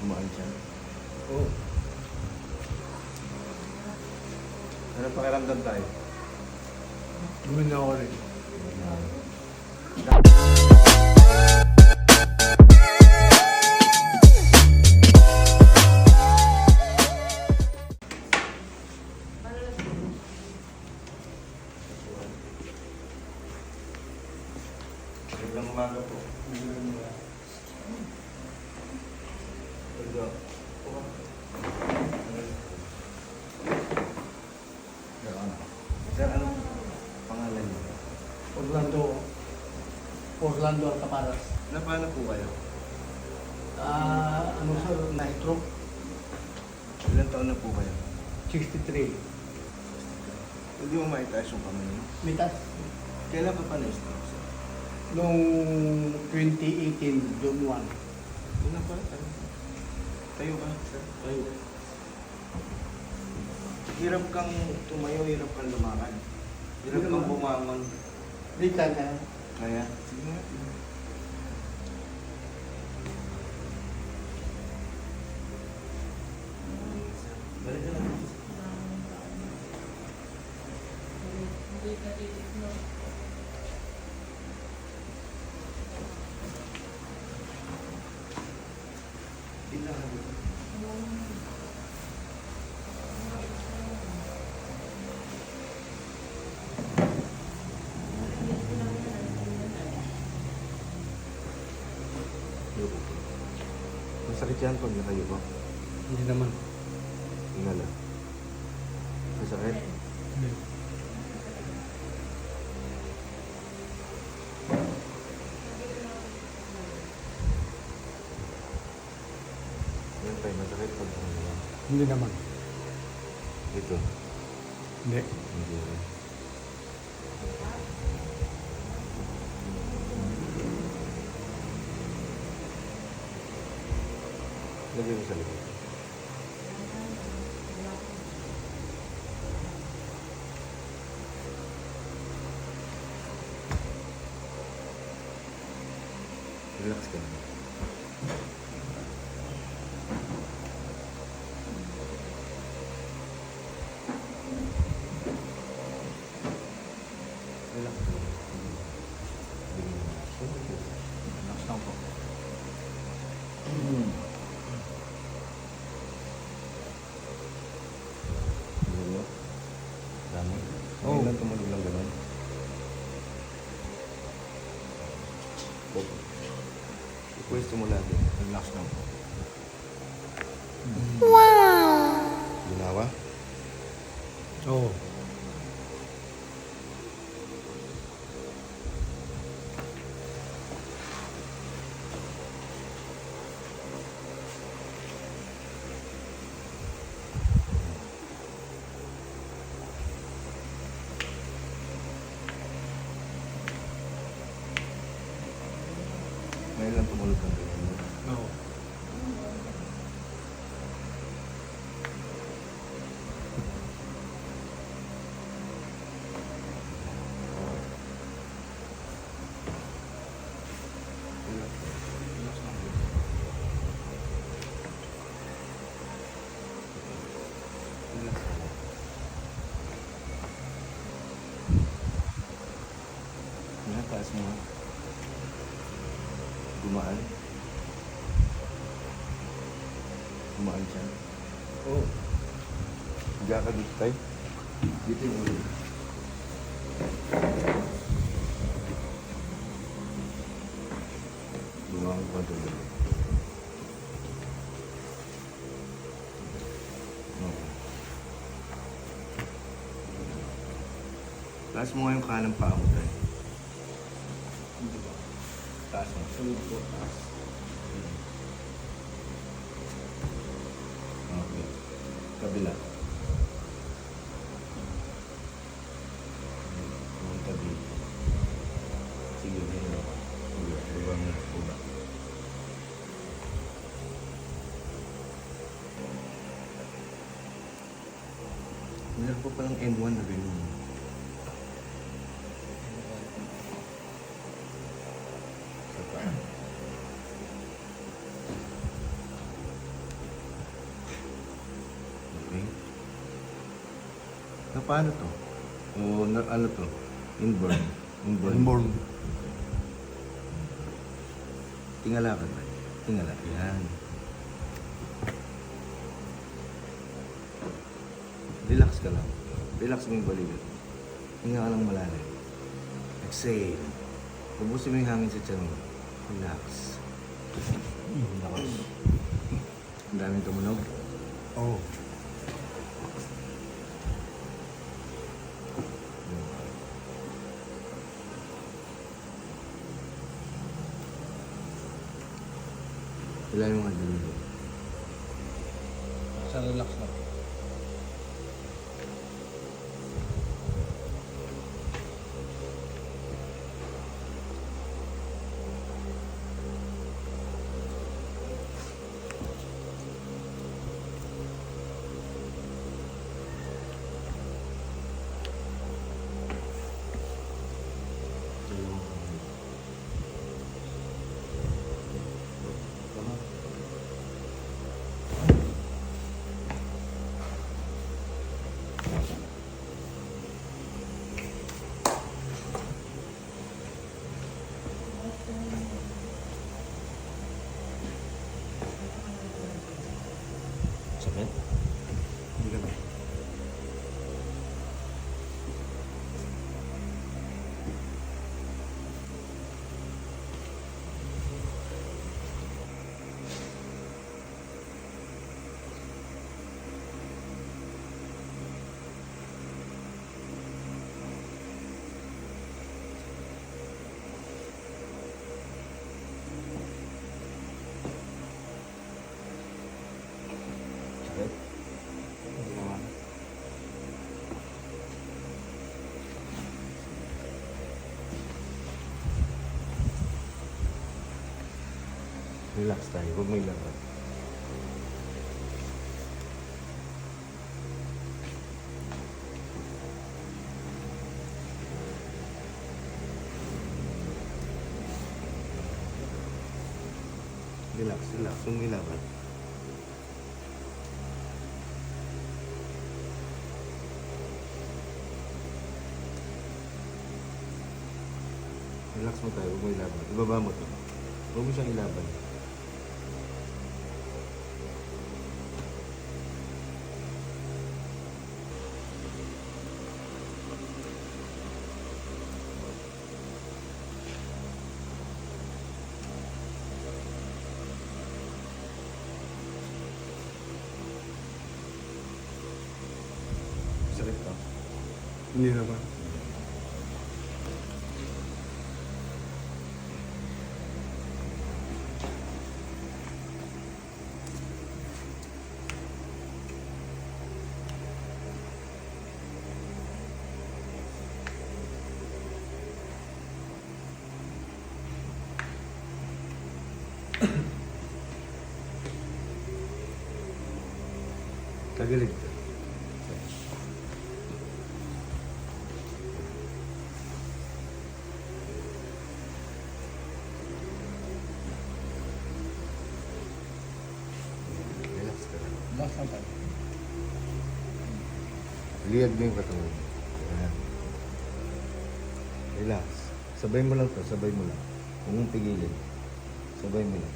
Kumaan siya. Oo. Ano pakiramdam tayo? Gawin na ako rin. Magandang umaga po. Sir, anong pangalan niyo? Orlando Alcaparas. Paano po kayo? Ano sir, na-stroke? Ilan taon na po kayo? 63. Hindi mo maitaas yung kamay niyo? Mitas. Kailan ka pa na-stroke, sir? Noong 2018, June 1. Una pa? Tayo ka, sir? Tayo. Hirap kang tumayo, hirap kang lumakad. Hirap kang bumangon. Di ka na. Kaya, sige nga. Balik ka lang. Masakit yan pag nakayo ko. Hindi naman. Ingala. Masakit? Hindi. Yan tayo, masakit pag nakayo. Hindi naman. Ito. Hindi. Hindi rin. Lagay mo sa likod. Relax ka na. Relax ka na. Relax lang po. Ano? Dami? Oo. Ngayon lang tumunog lang ganun. Pwesto mo lagi. Relax lang po. Ginawa? Oo. Ngayon lang tumunog lang ganun. Oo. Relax. Relax lang po. Relax lang. Nga, taas mo. Gumaan. Gumaan siya. Oo. Higa ka dito tayo. Dito yung ulo. Gumaan ko ito dito. Okay. Taas mo nga yung kanang paa mo tayo. Hindi ba? Taas mo. Sunod po. Taas. Okay. Kabila. Punta dito. Sige, ganyan ako. Uba mo. Uba. Meron po palang N1 na ganyan. Sa paa. Paano to? O ano to? Inborn. Inborn. Tingala ka ba? Tingala. Yan. Relax ka lang. Relax mo yung balikat. Hinga ka lang malalim. Exhale. Ubusin mo yung hangin sa tiyan mo. Relax. Relax. Ang daming tumunog. Oo. Wala yung mga dalilo. Sa relax lang. Sakit? Hindi ka na. Sakit? Hindi naman. Relax tayo. Huwag may laban. Relax, relax. Huwag may laban. Relax mo tayo. Huwag mo ilaban. Ibaba mo to. Huwag mo siyang ilaban. Sakit ka. Hindi naman. Tagilid ka. Relax ka lang. Relax lang tayo. Liad mo yung katawan mo. Ayan. Relax. Sabay mo lang to. Sabay mo lang. Huwag mong pigilin. Sabay mo lang.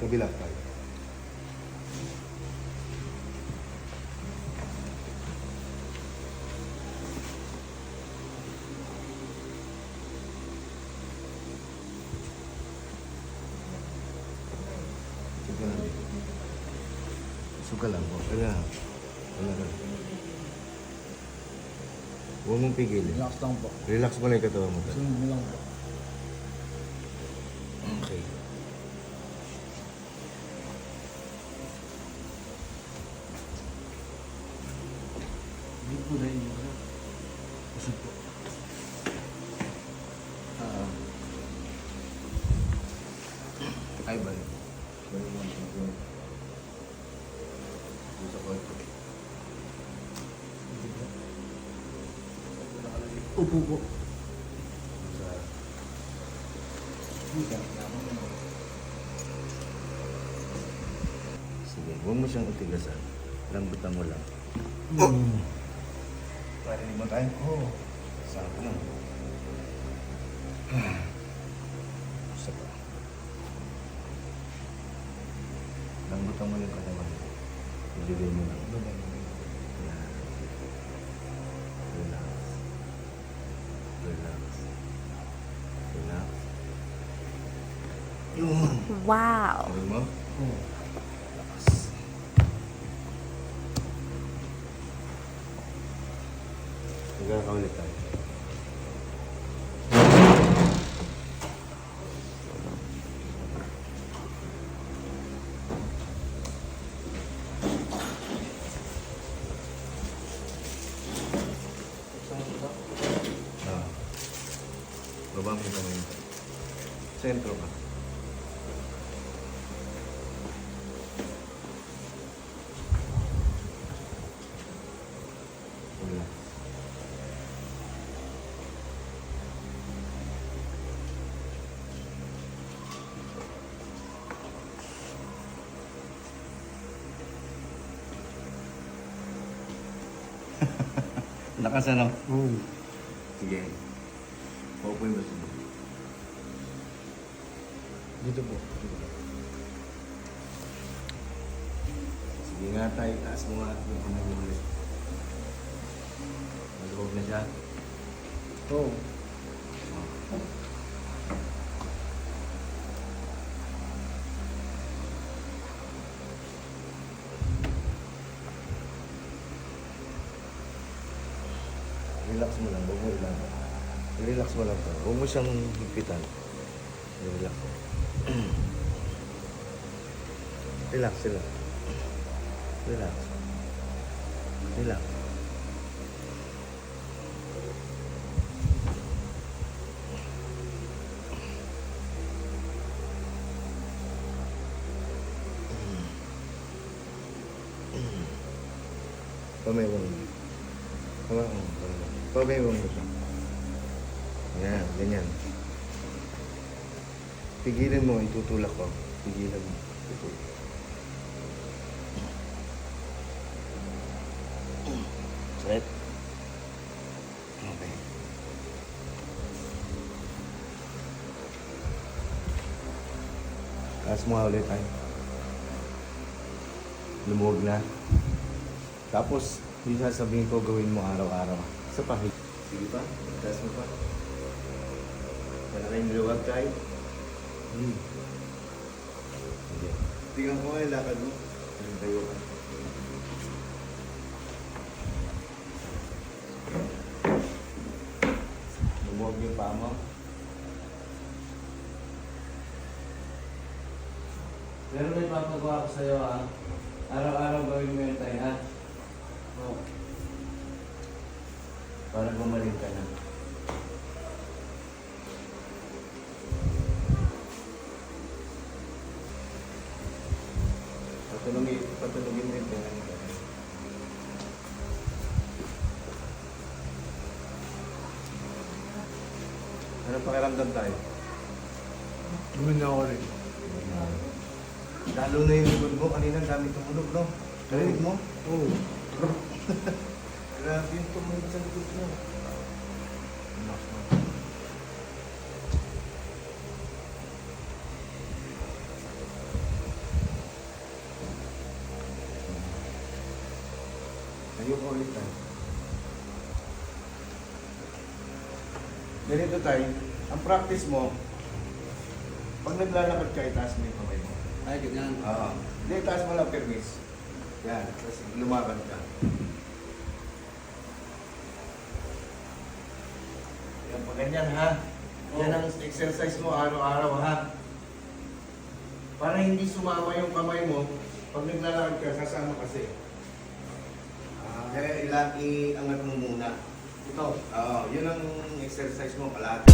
Kabila tayo. Suka lang dito. Suka lang. Kaya. Wala ka. Huwag mong pigilin. Relax lang po. Relax mo lang yung katawan mo. Sunod mo lang po. Okay. Hindi po dahil yung usod po. Ay, balik. Balik mo. Sa kwarto. Upo po. Sa... Hindi ka. Sige. Sige, huwag mo siyang utigasan. Lambutan mo lang. Parinig mo tayo? Oo. Saan mo? Isa pa. Lambutan mo yung katawan. Ililay mo lang. Yan. Relax. Relax. Relax. Yun. Wow. Sabi mo? Oo. Lakas. Nagkakaulit tayo. Ah. Baba mo yung kamay mo. Sentro ka. Wala. Lakas ano? Oo. Sige. Paupo yung basta mo. Dito po. Sige nga tayo, taas mo nga yung kamay mo ulit. Malubog na siya. Oo. Relax mo lang, huwag mo ilan. Relax mo lang to. Huwag mo siyang higpitan. Relax mo. Relax, relax. Relax. Relax. Pamaywang mo. Pamaywang mo siya. Yan, ganyan. Pigilan mo, itutulak ko. Pigilan mo. Tutulak. Sakit? Okay. Taas mo nga ulit tayo. Lumuwag na. Tapos, yung sasabihin ko gawin mo araw-araw. Sa pahig. Sige pa, taas mo pa. Malaking luwag tayo. Sige. Tingnan ko nga yung lakad mo. Tayo ka. Lumuwag yung paa mo. Pero may papagawa ko sa'yo ha. Araw-araw gawin mo yun tayo ha. Oo. Para gumaling ka na. Patulogin mo yung tingan ka. Ano pakiramdam tayo? Gawin na ako rin. Lalo na yung likod mo, kanina dami tumunog, no? Narinig mo? Oo. Grabe yung tumunog sa likod mo. Relax mo. Ayoko ulit tayo. Ganito tayo, ang practice mo, pag naglalakad ka, itaas mo yung kamay mo. Ay, ganyan. Oo. Hindi, itaas mo lang permis. Yan, tapos lumakad ka. Yan, pag ganyan ha. Yan ang exercise mo araw-araw ha. Para hindi sumama yung kamay mo, pag naglalakad ka, sasama kasi. Kaya iangat mo muna. Ito. Oo, yun ang exercise mo, kalahati.